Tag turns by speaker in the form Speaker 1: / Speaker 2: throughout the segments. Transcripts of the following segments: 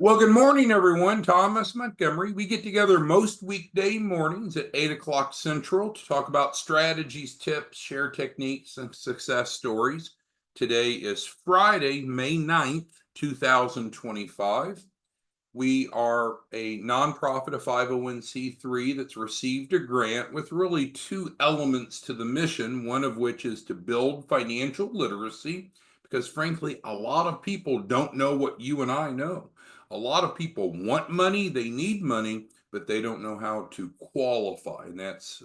Speaker 1: Well, good morning, everyone. Thomas Montgomery. We get together most weekday mornings at 8 o'clock Central to talk about strategies, tips, share techniques, and success stories. Today is Friday, May 9th, 2025. We are a nonprofit, a 501c3 that's received a grant with really two elements to the mission, one of which is to build financial literacy, because frankly, a lot of people don't know what you and I know. A lot of people want money, they need money, but they don't know how to qualify, and that's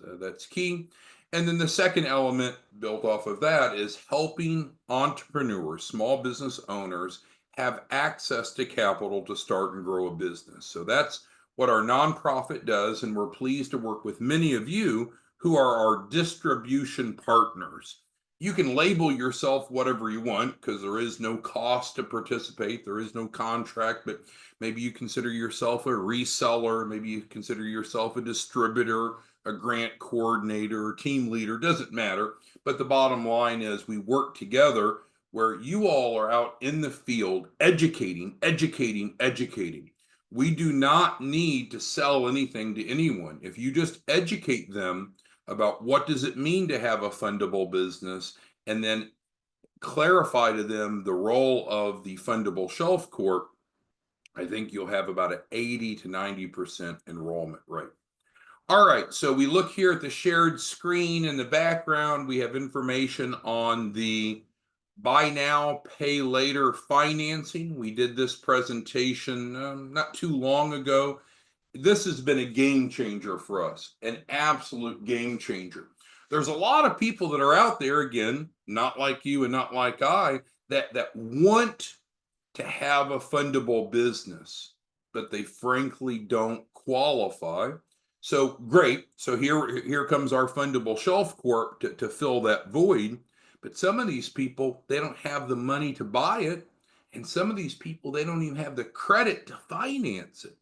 Speaker 1: key. And then the second element built off of that is helping entrepreneurs, small business owners, have access to capital to start and grow a business. So that's what our nonprofit does, and we're pleased to work with many of you who are our distribution partners. You can label yourself whatever you want because there is no cost to participate, there is no contract, but maybe you consider yourself a reseller, maybe you consider yourself a distributor, a grant coordinator, team leader, doesn't matter. But the bottom line is we work together where you all are out in the field educating. We do not need to sell anything to anyone. If you just educate them about what does it mean to have a fundable business, and then clarify to them the role of the Fundable Shelf Corp, I think you'll have about an 80 to 90% enrollment rate. All right, so we look here at the shared screen in the background. We have information on the buy now, pay later financing. We did this presentation not too long ago. This has been a game changer for us, an absolute game changer. There's a lot of people that are out there, again, not like you and not like I, that want to have a fundable business, but they frankly don't qualify. So great. So here comes our Fundable Shelf Corp to fill that void. But some of these people, they don't have the money to buy it. And some of these people, they don't even have the credit to finance it.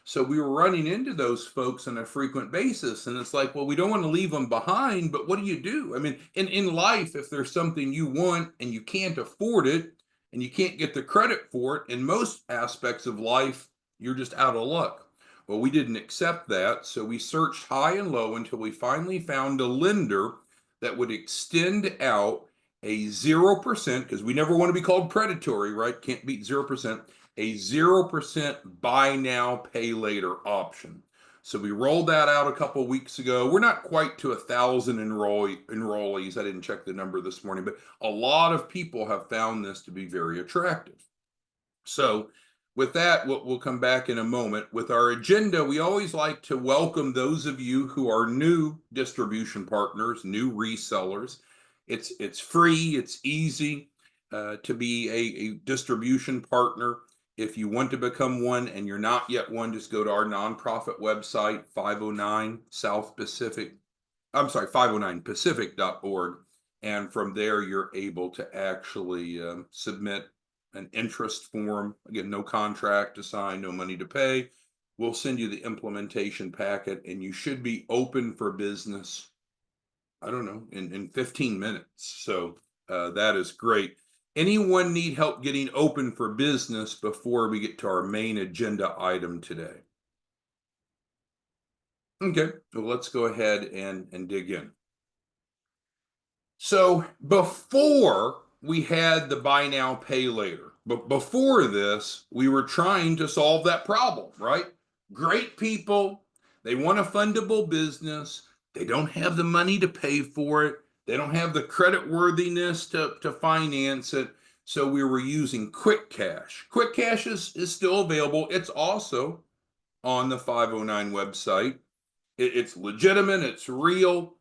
Speaker 1: So we were running into those folks on a frequent basis. And it's like, well, we don't want to leave them behind, but what do you do? I mean, in life, if there's something you want and you can't afford it and you can't get the credit for it, in most aspects of life, you're just out of luck. Well, we didn't accept that. So we searched high and low until we finally found a lender that would extend out a 0%, because we never want to be called predatory, right? Can't beat 0%, a 0% buy now, pay later option. So we rolled that out a couple of weeks ago. We're not quite to 1,000 enrollees. I didn't check the number this morning, but a lot of people have found this to be very attractive. So with that, we'll come back in a moment. With our agenda, we always like to welcome those of you who are new distribution partners, new resellers. It's free, it's easy to be a distribution partner. If you want to become one and you're not yet one, just go to our nonprofit website, 509 South Pacific, I'm sorry, 509pacific.org. And from there, you're able to actually submit an interest form. Again, no contract to sign, no money to pay. We'll send you the implementation packet, and you should be open for business, I don't know, in 15 minutes. So that is great. Anyone need help getting open for business before we get to our main agenda item today? Okay, well, let's go ahead and dig in. So before we had the buy now, pay later, but before this, we were trying to solve that problem, right? Great people, they want a fundable business, they don't have the money to pay for it, they don't have the credit worthiness to finance it. So we were using QuickCash. QuickCash is still available. It's also on the 509 website. It's legitimate, it's real,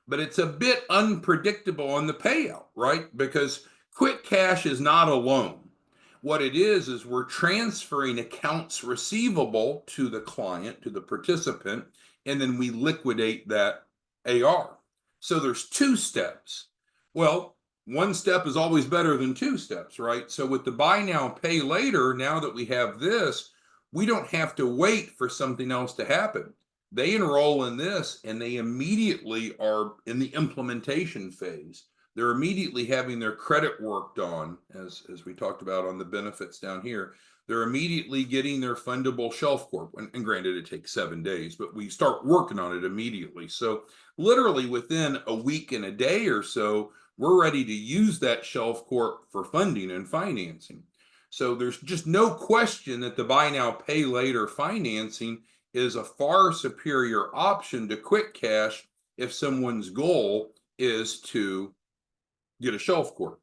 Speaker 1: but it's a bit unpredictable on the payout, right? Because QuickCash is not a loan. What it is we're transferring accounts receivable to the client, to the participant, and then we liquidate that AR. So there's two steps. Well, one step is always better than two steps, right? So with the buy now, pay later, now that we have this, we don't have to wait for something else to happen. They enroll in this and they immediately are in the implementation phase. they're immediately having their credit worked on, as we talked about on the benefits down here. They're immediately getting their Fundable Shelf Corp. And granted, it takes 7 days, but we start working on it immediately. So literally within a week and a day or so, we're ready to use that Shelf Corp for funding and financing. So there's just no question that the buy now, pay later financing is a far superior option to QuickCash if someone's goal is to get a Shelf Corp.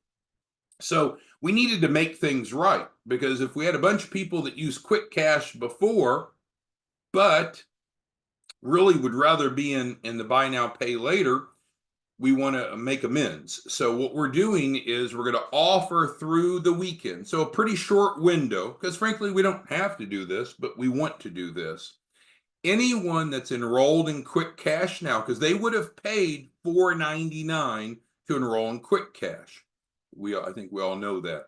Speaker 1: So we needed to make things right, because if we had a bunch of people that used QuickCash before, but really would rather be in the buy now, pay later, we want to make amends. So what we're doing is we're going to offer through the weekend. So a pretty short window, because frankly, we don't have to do this, but we want to do this. Anyone that's enrolled in QuickCash now, because they would have paid $4.99 to enroll in QuickCash. I think we all know that.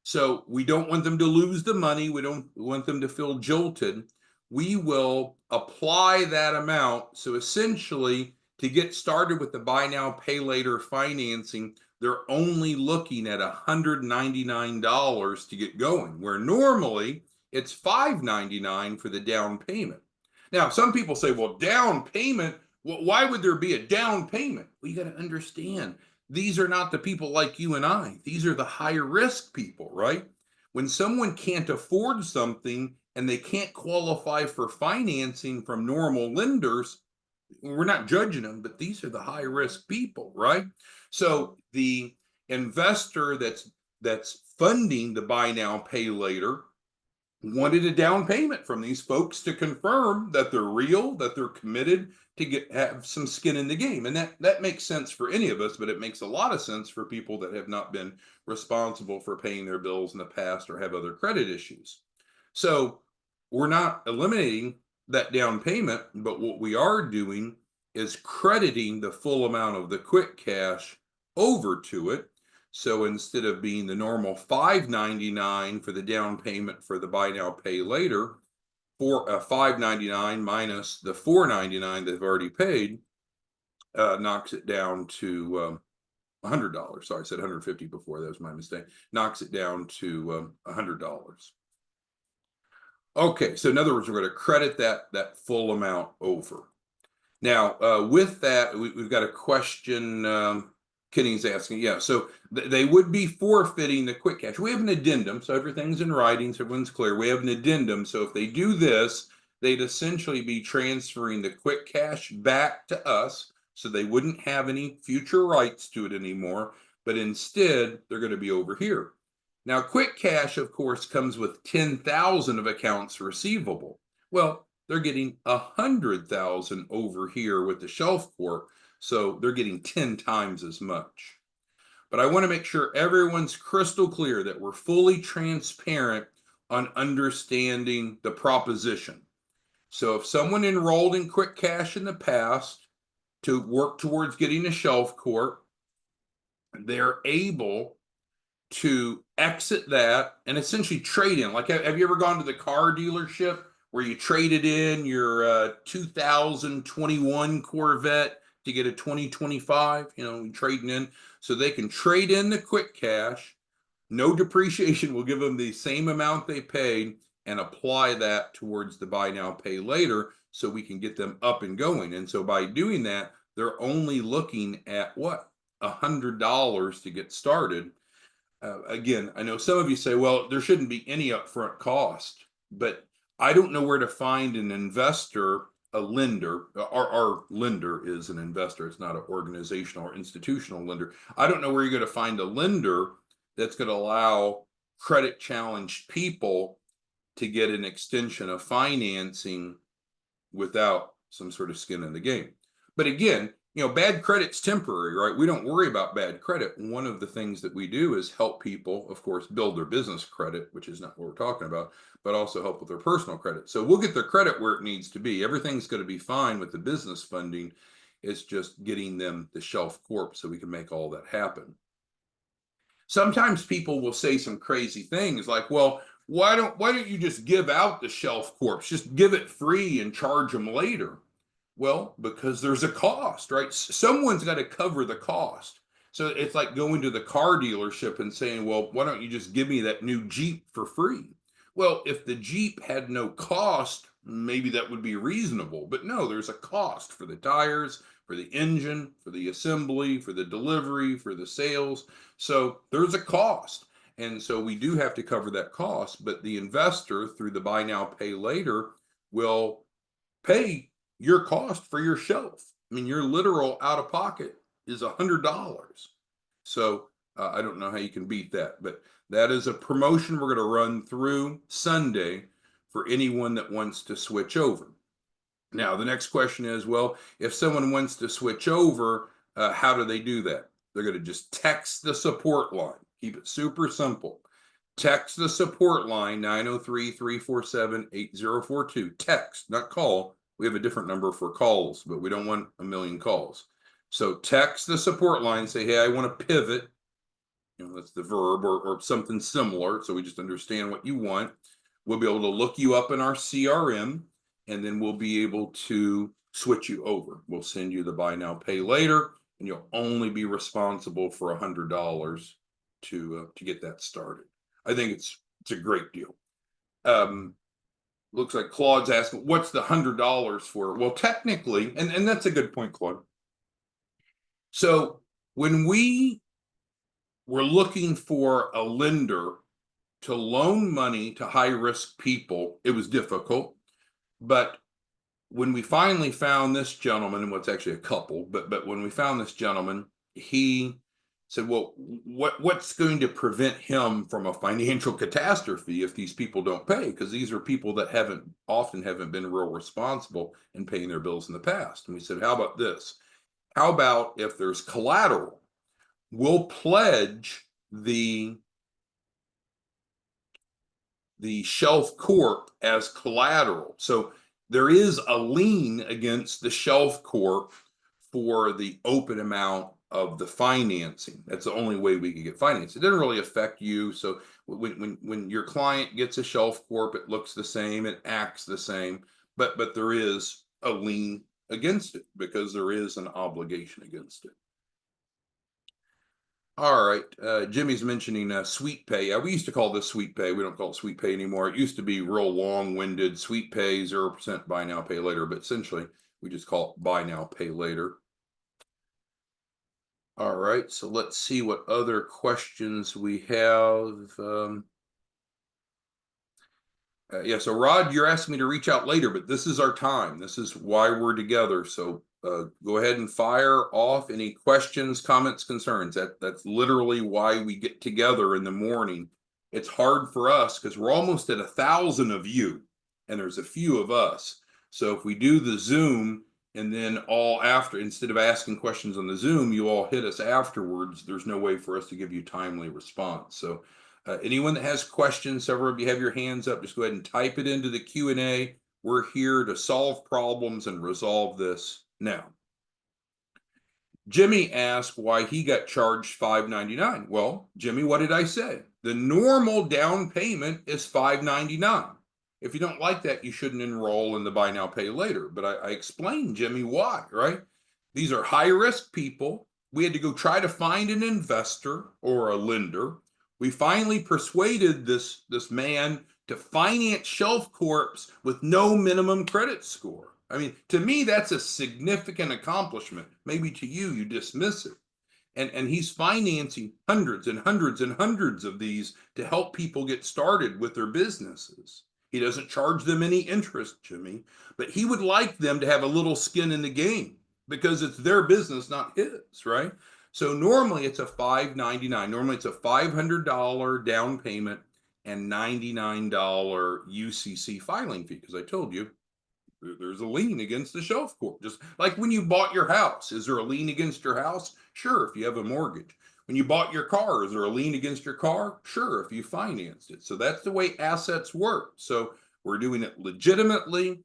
Speaker 1: So we don't want them to lose the money. We don't want them to feel jilted. We will apply that amount. So essentially, to get started with the buy now, pay later financing, they're only looking at $199 to get going, where normally it's $599 for the down payment. Now, some people say, well, down payment, well, why would there be a down payment? Well, you got to understand, these are not the people like you and I. These are the high risk people, right? When someone can't afford something and they can't qualify for financing from normal lenders, we're not judging them, but these are the high risk people, right? So the investor that's funding the buy now, pay later wanted a down payment from these folks to confirm that they're real, that they're committed to have some skin in the game. And that makes sense for any of us, but it makes a lot of sense for people that have not been responsible for paying their bills in the past or have other credit issues. So we're not eliminating that down payment, but what we are doing is crediting the full amount of the QuickCash over to it. So instead of being the normal $5.99 for the down payment for the buy now, pay later, for $5.99 minus the $4.99 they've already paid, knocks it down to $100. Sorry, I said $150 before. That was my mistake. Knocks it down to $100. Okay, so in other words, we're going to credit that full amount over. Now, with that, we've got a question. Kenny's asking, yeah, so they would be forfeiting the QuickCash. We have an addendum, so everything's in writing, so everyone's clear. We have an addendum, so if they do this, they'd essentially be transferring the QuickCash back to us, so they wouldn't have any future rights to it anymore, but instead, they're going to be over here. Now, QuickCash, of course, comes with 10,000 of accounts receivable. Well, they're getting 100,000 over here with the Shelf Corp, so they're getting 10 times as much. But I want to make sure everyone's crystal clear that we're fully transparent on understanding the proposition. So if someone enrolled in QuickCash in the past to work towards getting a Shelf Corp, they're able to exit that and essentially trade in. Like, have you ever gone to the car dealership where you traded in your 2021 Corvette to get a 2025, trading in? So they can trade in the QuickCash, no depreciation, will give them the same amount they paid, and apply that towards the buy now, pay later, so we can get them up and going. And so by doing that, they're only looking at what? $100 to get started. Again, I know some of you say, well, there shouldn't be any upfront cost, but I don't know where to find an investor, a lender. Our lender is an investor. It's not an organizational or institutional lender. I don't know where you're going to find a lender that's going to allow credit challenged people to get an extension of financing without some sort of skin in the game. But again, bad credit's temporary, right? We don't worry about bad credit. One of the things that we do is help people, of course, build their business credit, which is not what we're talking about, but also help with their personal credit. So we'll get their credit where it needs to be. Everything's going to be fine with the business funding. It's just getting them the Shelf Corp so we can make all that happen. Sometimes people will say some crazy things like, well, why don't you just give out the Shelf Corps? Just give it free and charge them later. Well, because there's a cost, right? Someone's got to cover the cost. So it's like going to the car dealership and saying, well, why don't you just give me that new Jeep for free? Well, if the Jeep had no cost, maybe that would be reasonable. But no, there's a cost for the tires, for the engine, for the assembly, for the delivery, for the sales. So there's a cost. And so we do have to cover that cost. But the investor, through the buy now, pay later, will pay your cost for your shelf. I mean, your literal out of pocket is $100. So I don't know how you can beat that, but that is a promotion we're going to run through Sunday for anyone that wants to switch over. Now, the next question is, well, if someone wants to switch over, how do they do that? They're going to just text the support line. Keep it super simple. Text the support line 903-347-8042. Text, not call. We have a different number for calls, but we don't want a million calls. So text the support line, say, hey, I want to pivot. That's the verb or something similar. So we just understand what you want. We'll be able to look you up in our CRM, and then we'll be able to switch you over. We'll send you the buy now, pay later, and you'll only be responsible for $100 to get that started. I think it's a great deal. Looks like Claude's asking, what's the $100 for? Well, technically, and that's a good point, Claude. So when we were looking for a lender to loan money to high risk people, it was difficult. But when we finally found this gentleman, and what's actually a couple, but when we found this gentleman, he said, well, what's going to prevent him from a financial catastrophe if these people don't pay? Because these are people that often haven't been real responsible in paying their bills in the past. And we said, how about this? How about if there's collateral? We'll pledge the Shelf Corp as collateral. So there is a lien against the Shelf Corp for the open amount of the financing. That's the only way we can get financed. It doesn't really affect you. So when your client gets a Shelf Corp, it looks the same, it acts the same, but there is a lien against it because there is an obligation against it. All right, Jimmy's mentioning sweet pay. Yeah, we used to call this sweet pay. We don't call it sweet pay anymore. It used to be real long-winded sweet pay, 0% buy now, pay later, but essentially we just call it buy now, pay later. All right, so let's see what other questions we have. Yeah, so Rod, you're asking me to reach out later, but this is our time. This is why we're together. So go ahead and fire off any questions, comments, concerns. That's literally why we get together in the morning. It's hard for us because we're almost at 1,000 of you, and there's a few of us. So if we do the Zoom, and then instead of asking questions on the Zoom, you all hit us afterwards, there's no way for us to give you timely response. So anyone that has questions, several of you have your hands up, just go ahead and type it into the Q&A. We're here to solve problems and resolve this now. Jimmy asked why he got charged $5.99. Well, Jimmy, what did I say? The normal down payment is $5.99. If you don't like that, you shouldn't enroll in the buy now, pay later. But I explained, Jimmy, why, right? These are high risk people. We had to go try to find an investor or a lender. We finally persuaded this man to finance Shelf Corps with no minimum credit score. I mean, to me, that's a significant accomplishment. Maybe to you, you dismiss it. And he's financing hundreds and hundreds and hundreds of these to help people get started with their businesses. He doesn't charge them any interest, Jimmy, but he would like them to have a little skin in the game because it's their business, not his, right? So normally it's a $5.99. Normally it's a $500 down payment and $99 UCC filing fee, because I told you there's a lien against the Shelf Corp. Just like when you bought your house, is there a lien against your house? Sure, if you have a mortgage. When you bought your car, is there a lien against your car? Sure, if you financed it. So that's the way assets work. So we're doing it legitimately.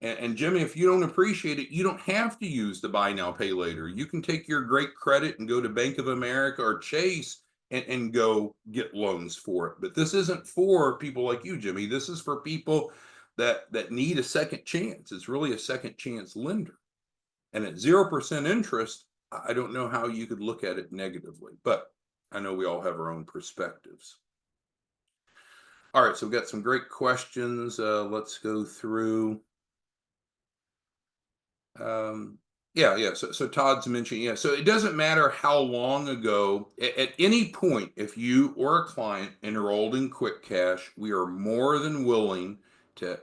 Speaker 1: And Jimmy, if you don't appreciate it, you don't have to use the buy now, pay later. You can take your great credit and go to Bank of America or Chase and go get loans for it. But this isn't for people like you, Jimmy. This is for people that need a second chance. It's really a second chance lender. And at 0% interest, I don't know how you could look at it negatively, but I know we all have our own perspectives. All right, so we've got some great questions. Let's go through. Um, yeah. So Todd's mentioning, yeah. So it doesn't matter how long ago, at any point, if you or a client enrolled in QuickCash, we are more than willing to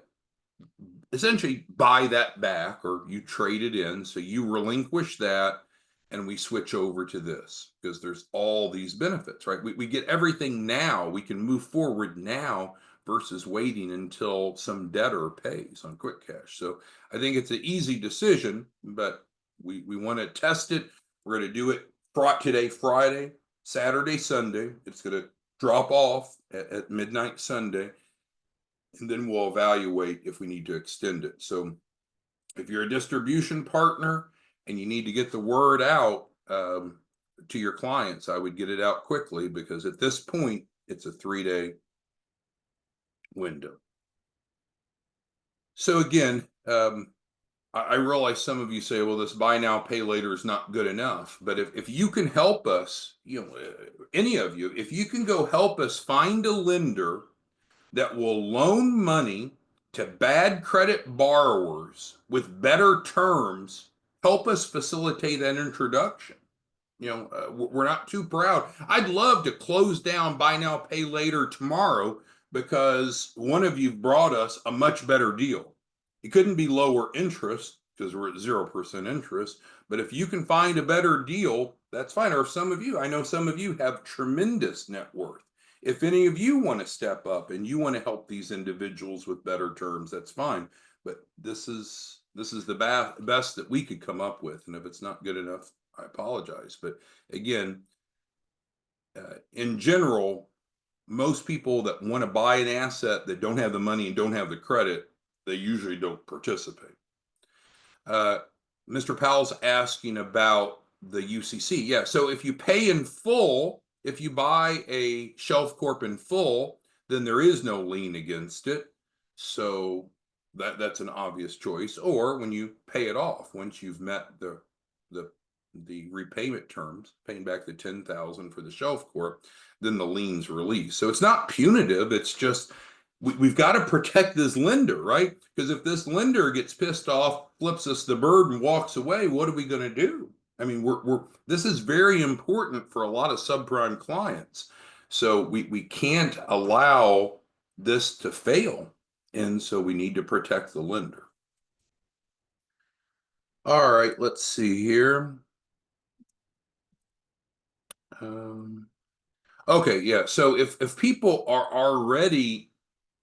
Speaker 1: essentially buy that back, or you trade it in. So you relinquish that and we switch over to this because there's all these benefits, right? We get everything now. We can move forward now versus waiting until some debtor pays on QuickCash. So I think it's an easy decision, but we want to test it. We're going to do it today, Friday, Saturday, Sunday. It's going to drop off at midnight Sunday, and then we'll evaluate if we need to extend it. So if you're a distribution partner and you need to get the word out to your clients, I would get it out quickly, because at this point, it's a 3-day window. So again, I realize some of you say, well, this buy now, pay later is not good enough. But if you can help us, any of you, if you can go help us find a lender that will loan money to bad credit borrowers with better terms, help us facilitate that introduction. We're not too proud. I'd love to close down buy now, pay later tomorrow because one of you brought us a much better deal. It couldn't be lower interest because we're at 0% interest. But if you can find a better deal, that's fine. Or if I know some of you have tremendous net worth. If any of you want to step up and you want to help these individuals with better terms, that's fine. But this is the best that we could come up with. And if it's not good enough, I apologize. But again, in general, most people that want to buy an asset that don't have the money and don't have the credit, they usually don't participate. Mr. Powell's asking about the UCC. Yeah, so if you pay in full, if you buy a Shelf Corp in full, then there is no lien against it. So that's an obvious choice. Or when you pay it off, once you've met the repayment terms, paying back the $10,000 for the Shelf Corp, then the lien's released. So it's not punitive. It's just we've got to protect this lender, right? Because if this lender gets pissed off, flips us the bird, and walks away, what are we going to do? I mean, this is very important for a lot of subprime clients. So we can't allow this to fail, and so we need to protect the lender. All right, let's see here. Okay, yeah. So if people are already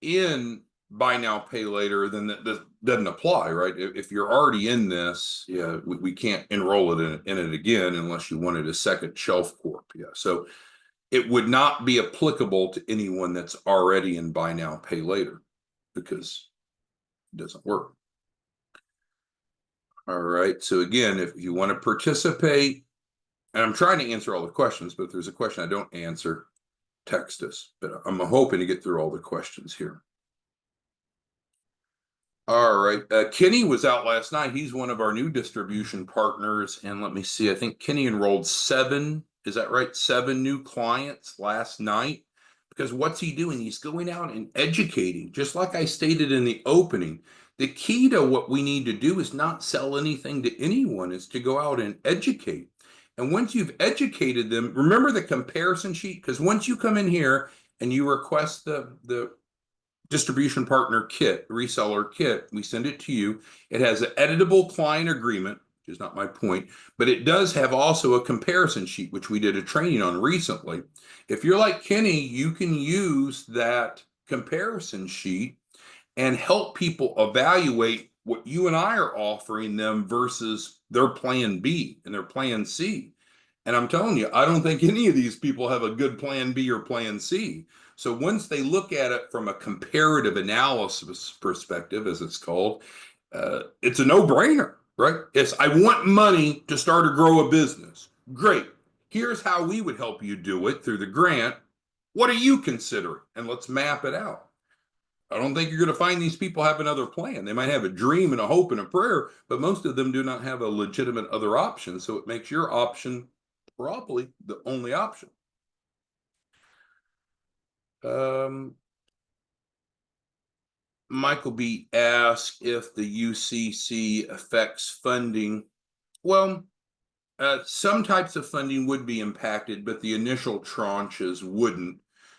Speaker 1: in buy now, pay later, then that doesn't apply, right? If you're already in this, yeah, we can't enroll it in it again unless you wanted a second Shelf Corp. Yeah. So it would not be applicable to anyone that's already in buy now, pay later, because it doesn't work. All right. So again, if you want to participate, and I'm trying to answer all the questions, but if there's a question I don't answer, text us. But I'm hoping to get through all the questions here. All right. Kenny was out last night. He's one of our new distribution partners. And let me see, I think Kenny enrolled 7. Is that right? 7 new clients last night. Because what's he doing? He's going out and educating, just like I stated in the opening. The key to what we need to do is not sell anything to anyone, is to go out and educate. And once you've educated them, remember the comparison sheet? Because once you come in here and you request the distribution partner kit, reseller kit, we send it to you. It has an editable client agreement, which is not my point, but it does have also a comparison sheet, which we did a training on recently. If you're like Kenny, you can use that comparison sheet and help people evaluate what you and I are offering them versus their plan B and their plan C. And I'm telling you, I don't think any of these people have a good plan B or plan C. So once they look at it from a comparative analysis perspective, as it's called, it's a no-brainer, right? I want money to start or grow a business. Great. Here's how we would help you do it through the grant. What are you considering? And let's map it out. I don't think you're going to find these people have another plan. They might have a dream and a hope and a prayer, but most of them do not have a legitimate other option. So it makes your option probably the only option. Michael B asked if the UCC affects funding. Well, some types of funding would be impacted, but the initial tranches wouldn't.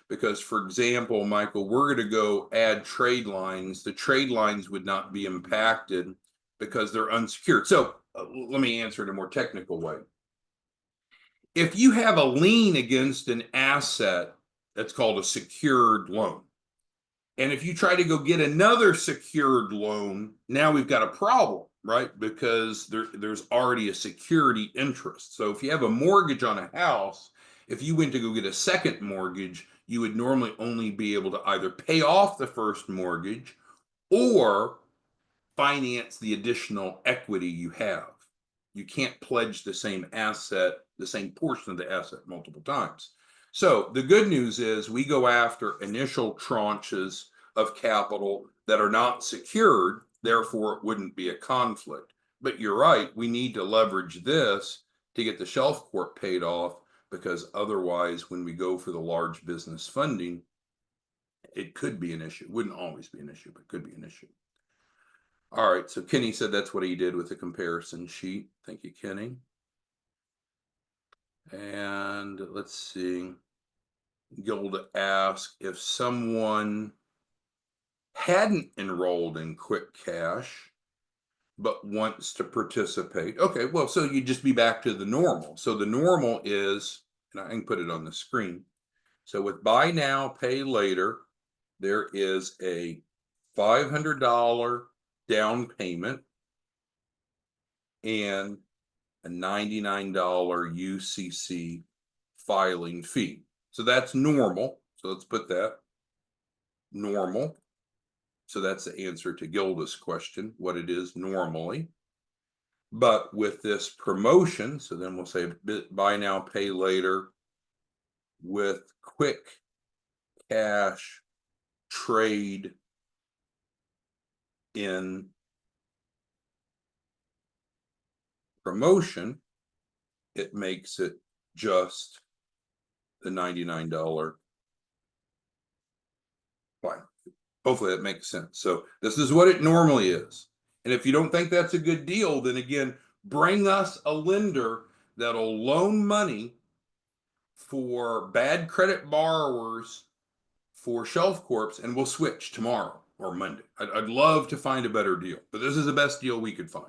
Speaker 1: Because, for example, Michael, we're going to go add trade lines. The trade lines would not be impacted because they're unsecured. So let me answer it in a more technical way. If you have a lien against an asset, that's called a secured loan. And if you try to go get another secured loan, now we've got a problem, right? Because there's already a security interest. So if you have a mortgage on a house, if you went to go get a second mortgage, you would normally only be able to either pay off the first mortgage or finance the additional equity you have. You can't pledge the same asset, the same portion of the asset multiple times. So the good news is we go after initial tranches of capital that are not secured, therefore it wouldn't be a conflict. But you're right, we need to leverage this to get the Shelf Corp paid off, because otherwise when we go for the large business funding, it could be an issue. It wouldn't always be an issue, but it could be an issue. All right, so Kenny said that's what he did with the comparison sheet. Thank you, Kenny. And let's see. Gilda asked if someone hadn't enrolled in QuickCash but wants to participate. Okay, well, so you just be back to the normal. So the normal is, and I can put it on the screen. So with buy now, pay later, there is a $500 down payment and a $99 UCC filing fee. So that's normal. So let's put that normal. So that's the answer to Gilda's question, what it is normally. But with this promotion, so then we'll say buy now, pay later with quick cash trade in promotion, it makes it just the $99 fine. Hopefully that makes sense. So this is what it normally is. And if you don't think that's a good deal, then again, bring us a lender that'll loan money for bad credit borrowers for Shelf Corps, and we'll switch tomorrow or Monday. I'd love to find a better deal, but this is the best deal we could find.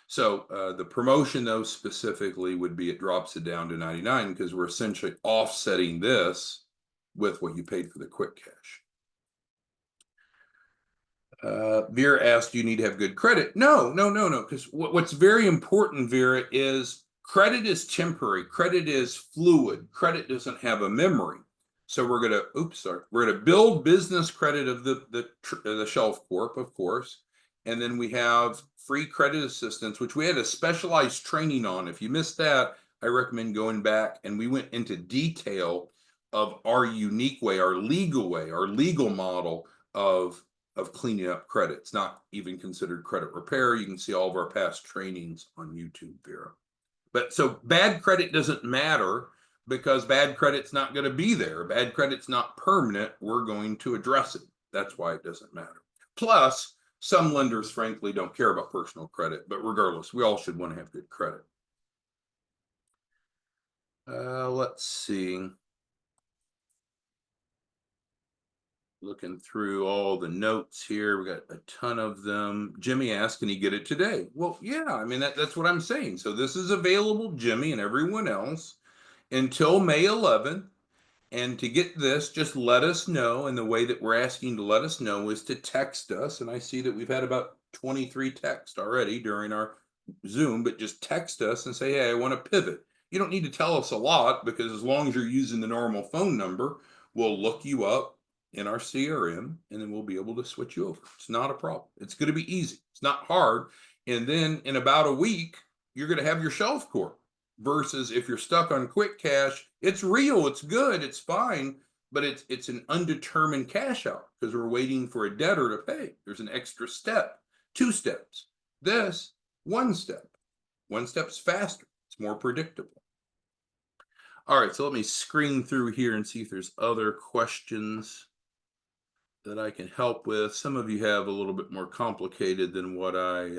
Speaker 1: So the promotion, though, specifically would be it drops it down to 99 because we're essentially offsetting this with what you paid for the QuickCash. Vera asked, do you need to have good credit? No. Because what's very important, Vera, is credit is temporary. Credit is fluid. Credit doesn't have a memory. So we're going to build business credit of the Shelf Corp, of course. And then we have free credit assistance, which we had a specialized training on. If you missed that, I recommend going back. And we went into detail of our unique way, our legal model of cleaning up credit. It's not even considered credit repair. You can see all of our past trainings on YouTube, Vera. But so bad credit doesn't matter because bad credit's not going to be there. Bad credit's not permanent. We're going to address it. That's why it doesn't matter. Plus, some lenders, frankly, don't care about personal credit. But regardless, we all should want to have good credit. Let's see. Looking through all the notes here, we got a ton of them. Jimmy asked, can he get it today? Well, yeah, I mean, that's what I'm saying. So this is available, Jimmy and everyone else, until May 11th. And to get this, just let us know. And the way that we're asking to let us know is to text us. And I see that we've had about 23 texts already during our Zoom, but just text us and say, hey, I want to pivot. You don't need to tell us a lot because as long as you're using the normal phone number, we'll look you up in our CRM, and then we'll be able to switch you over. It's not a problem. It's going to be easy. It's not hard. And then in about a week, you're going to have your Shelf Corp. Versus if you're stuck on QuickCash, it's real, it's good, it's fine, but it's an undetermined cash out because we're waiting for a debtor to pay. There's an extra step, two steps. This, one step. One step's faster. It's more predictable. All right, so let me screen through here and see if there's other questions that I can help with. Some of you have a little bit more complicated than what I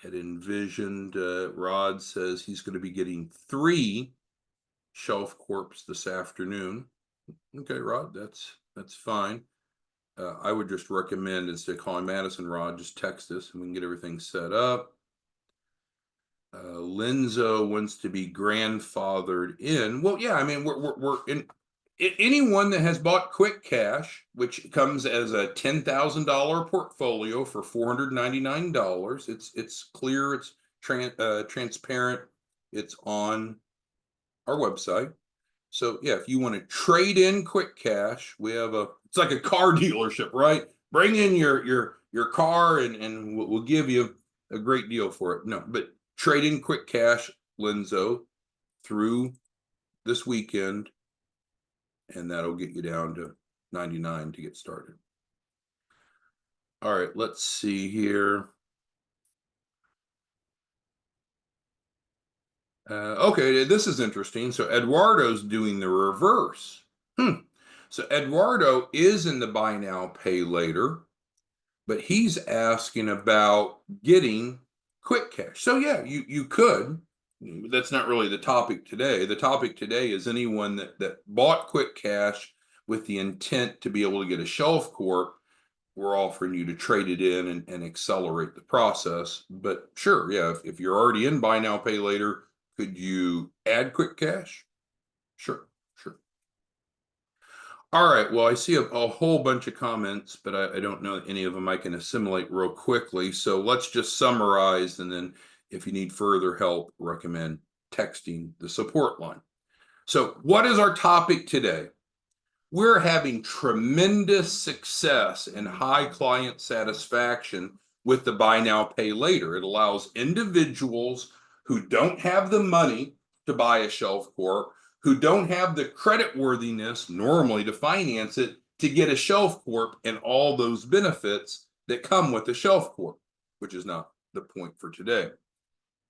Speaker 1: had envisioned. Rod says he's going to be getting 3 Shelf Corps this afternoon. Okay, Rod, that's fine. I would just recommend, instead of calling Madison, Rod, just text us and we can get everything set up. Linzo wants to be grandfathered in. Well, yeah, I mean, we're in. Anyone that has bought QuickCash, which comes as a $10,000 portfolio for $499, it's clear, it's transparent, it's on our website. So yeah, if you want to trade in QuickCash, we have it's like a car dealership, right? Bring in your car and we'll give you a great deal for it. No, but trade in QuickCash, Linzo, through this weekend, and that'll get you down to 99 to get started. All right, let's see here. Okay, this is interesting. So Eduardo's doing the reverse. So Eduardo is in the buy now, pay later, but he's asking about getting QuickCash. So yeah, you could. That's not really the topic today. The topic today is anyone that bought QuickCash with the intent to be able to get a Shelf Corp. We're offering you to trade it in and accelerate the process. But sure, yeah, if you're already in buy now, pay later, could you add QuickCash? Sure. All right, well, I see a whole bunch of comments, but I don't know any of them I can assimilate real quickly. So let's just summarize, and then if you need further help, recommend texting the support line. So what is our topic today? We're having tremendous success and high client satisfaction with the buy now, pay later. It allows individuals who don't have the money to buy a Shelf Corp, who don't have the credit worthiness normally to finance it, to get a Shelf Corp and all those benefits that come with a Shelf Corp, which is not the point for today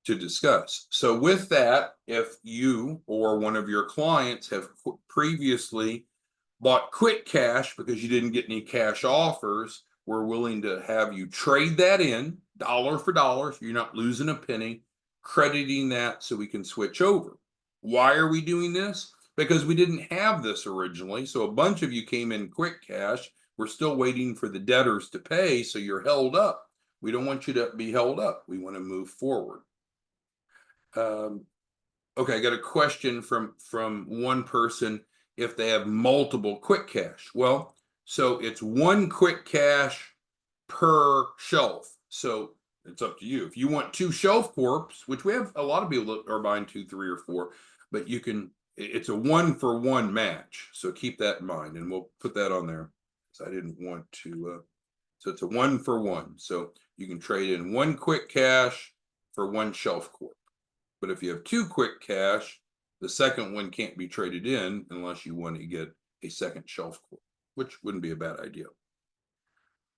Speaker 1: to discuss. So with that, if you or one of your clients have previously bought QuickCash because you didn't get any cash offers, we're willing to have you trade that in dollar for dollar, so you're not losing a penny, crediting that so we can switch over. Why are we doing this? Because we didn't have this originally. So a bunch of you came in QuickCash. We're still waiting for the debtors to pay, so you're held up. We don't want you to be held up. We want to move forward. Okay, I got a question from one person. If they have multiple QuickCash, well, so it's one QuickCash per shelf. So it's up to you. If you want 2 Shelf Corps, which we have a lot of people that are buying 2, 3, or 4, but you can. It's a 1-for-1 match. So keep that in mind, and we'll put that on there. So I didn't want to. So it's a 1-for-1. So you can trade in 1 QuickCash for 1 Shelf Corp. But if you have 2 QuickCash, the second one can't be traded in unless you want to get a second Shelf Corp, which wouldn't be a bad idea.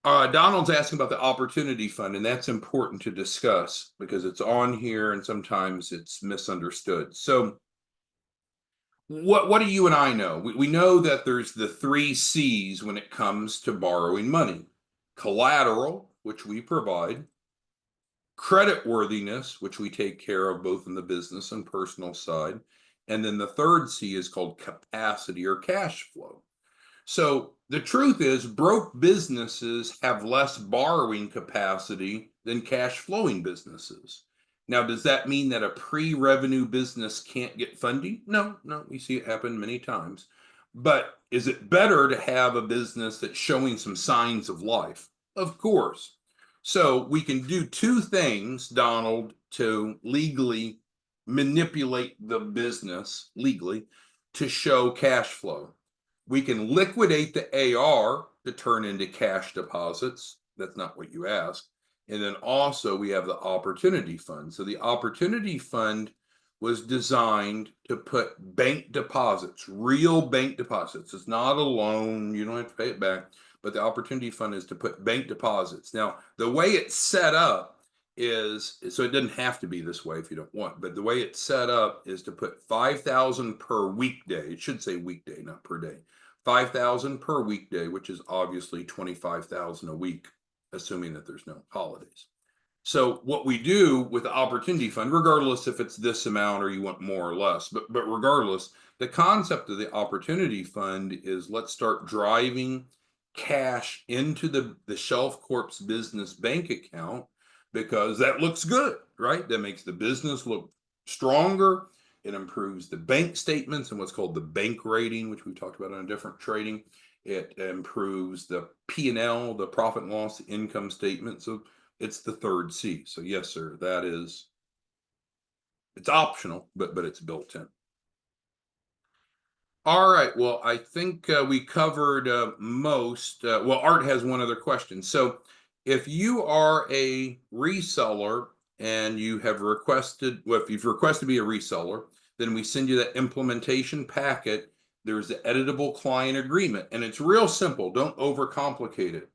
Speaker 1: Donald's asking about the Opportunity Fund, and that's important to discuss because it's on here and sometimes it's misunderstood. So what do you and I know? We know that there's the 3 C's when it comes to borrowing money: collateral, which we provide; credit worthiness, which we take care of both in the business and personal side; and then the third C is called capacity or cash flow. So the truth is, broke businesses have less borrowing capacity than cash flowing businesses. Now, does that mean that a pre-revenue business can't get funding? No, we see it happen many times. But is it better to have a business that's showing some signs of life? Of course. So we can do 2 things, Donald, to legally manipulate the business legally to show cash flow. We can liquidate the AR to turn into cash deposits. That's not what you asked. And then also we have the Opportunity Fund. So the Opportunity Fund was designed to put bank deposits, real bank deposits. It's not a loan, you don't have to pay it back, but the opportunity fund is to put bank deposits. Now, the way it's set up is so it doesn't have to be this way if you don't want, but the way it's set up is to put 5,000 per weekday. It should say weekday, not per day. 5,000 per weekday, which is obviously 25,000 a week, assuming that there's no holidays. So what we do with the opportunity fund, regardless if it's this amount or you want more or less, but regardless, the concept of the opportunity fund is let's start driving cash into the Shelf Corp's business bank account because that looks good, right? That makes the business look stronger. It improves the bank statements and what's called the bank rating, which we talked about on a different trading. It improves the P&L, the profit and loss, the income statement. So it's the third C. So yes, sir, it's optional, but it's built in. All right. Well, I think we covered most. Well, Art has one other question. So if you are a reseller and you have requested, well, if you've requested to be a reseller, then we send you that implementation packet. There's the editable client agreement, and it's real simple. Don't overcomplicate it.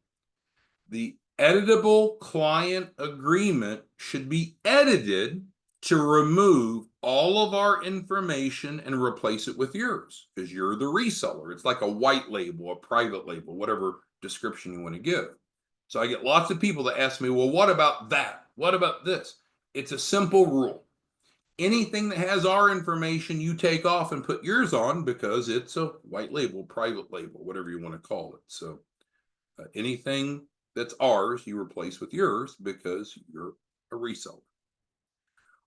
Speaker 1: The editable client agreement should be edited to remove all of our information and replace it with yours because you're the reseller. It's like a white label, a private label, whatever description you want to give. So I get lots of people that ask me, well, what about that? What about this? It's a simple rule. Anything that has our information, you take off and put yours on because it's a white label, private label, whatever you want to call it. So anything that's ours, you replace with yours because you're a reseller.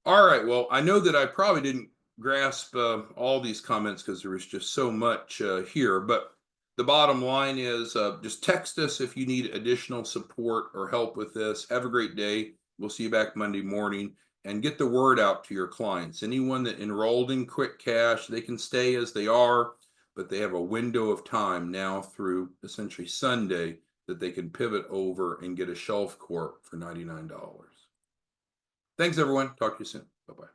Speaker 1: All right. Well, I know that I probably didn't grasp all these comments because there was just so much here, but the bottom line is just text us if you need additional support or help with this. Have a great day. We'll see you back Monday morning and get the word out to your clients. Anyone that enrolled in QuickCash, they can stay as they are, but they have a window of time now through essentially Sunday that they can pivot over and get a Shelf Corp for $99. Thanks, everyone. Talk to you soon. Bye-bye.